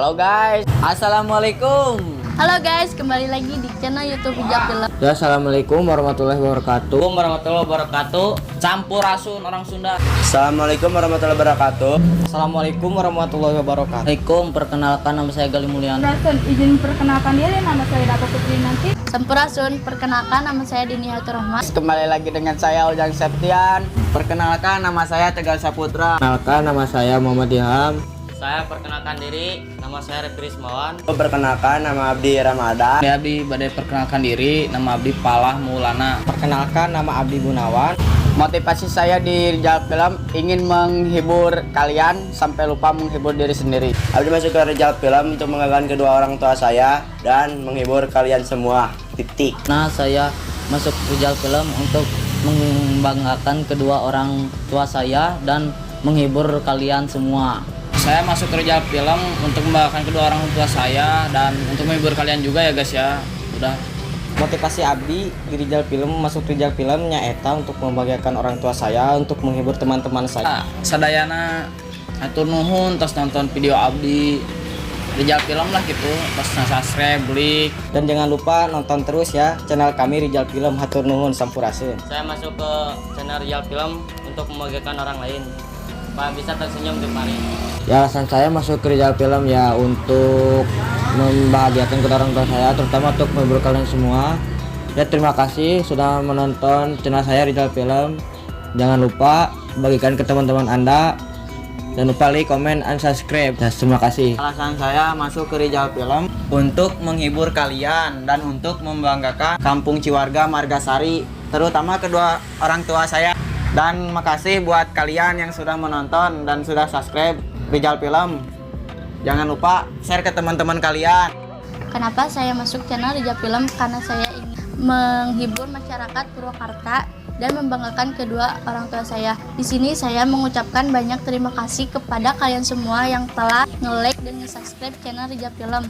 Halo guys, assalamualaikum. Halo guys, kembali lagi di channel YouTube Rijal Film. Ya, assalamualaikum warahmatullahi wabarakatuh. Warahmatullahi wabarakatuh. Sampurasun orang Sunda. Assalamualaikum warahmatullahi wabarakatuh. Assalamualaikum warahmatullahi wabarakatuh. Assalamualaikum, perkenalkan nama saya Gali Mulyana. Sampurasun, izin perkenalkan diri, nama saya Dato Putri nanti. Sampurasun, perkenalkan nama saya Dini Hatur Rahman. Kembali lagi dengan saya Ujang Septian. Perkenalkan nama saya Tegal Saputra. Perkenalkan nama saya Muhammad Ilham. Saya perkenalkan diri, nama saya Repi Rismawan. Perkenalkan nama Abdi Ramadan. Abdi badai perkenalkan diri, nama Abdi Palah Maulana. Perkenalkan nama Abdi Gunawan. Motivasi saya di Rijal Film ingin menghibur kalian sampai lupa menghibur diri sendiri. Abdi masuk ke Rijal Film untuk menggagalkan kedua orang tua saya dan menghibur kalian semua. Titik. Nah, saya masuk Rijal Film untuk membanggakan kedua orang tua saya dan menghibur kalian semua. Saya masuk ke Rijal Film untuk membanggakan kedua orang tua saya dan untuk menghibur kalian juga ya guys ya. Udah. Motivasi Abdi di Rijal Film, masuk Rijal Film nyaeta untuk membahagiakan orang tua saya, untuk menghibur teman-teman saya. Sadayana atur nuhun tos nonton video Abdi Rijal Film lah gitu, tos subscribe, klik, dan jangan lupa nonton terus ya channel kami Rijal Film. Hatur nuhun, sampurasun. Saya masuk ke channel Rijal Film untuk membahagiakan orang lain supaya bisa tersenyum tiap hari. Ya, alasan saya masuk ke Rijal Film ya untuk membahagiakan kedua orang tua saya, terutama untuk menghibur kalian semua. Ya, terima kasih sudah menonton channel saya Rijal Film. Jangan lupa bagikan ke teman-teman Anda. Jangan lupa like, comment, and subscribe. Ya, terima kasih. Alasan saya masuk ke Rijal Film untuk menghibur kalian dan untuk membanggakan Kampung Ciwarga Margasari, terutama kedua orang tua saya. Dan makasih buat kalian yang sudah menonton dan sudah subscribe Rijal Film. Jangan lupa share ke teman-teman kalian. Kenapa saya masuk channel Rijal Film? Karena saya ingin menghibur masyarakat Purwakarta dan membanggakan kedua orang tua saya. Di sini saya mengucapkan banyak terima kasih kepada kalian semua yang telah nge-like dan nge-subscribe channel Rijal Film.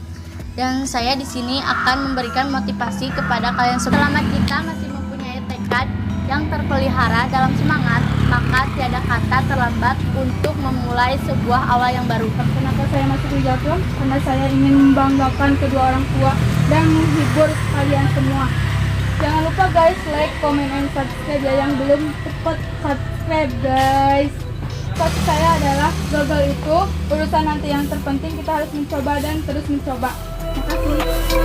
Dan saya di sini akan memberikan motivasi kepada kalian semua. Selama kita masih mempunyai tekad yang terpelihara dalam semangat, maka tiada kata terlambat untuk memulai sebuah awal yang baru. Kenapa saya masuk Rijal Film? Karena saya ingin membanggakan kedua orang tua dan menghibur kalian semua. Jangan lupa guys, like, comment, and subscribe ya, yang belum cepat subscribe guys. Motivasi saya adalah gagal itu urusan nanti, yang terpenting kita harus mencoba dan terus mencoba. Terima kasih.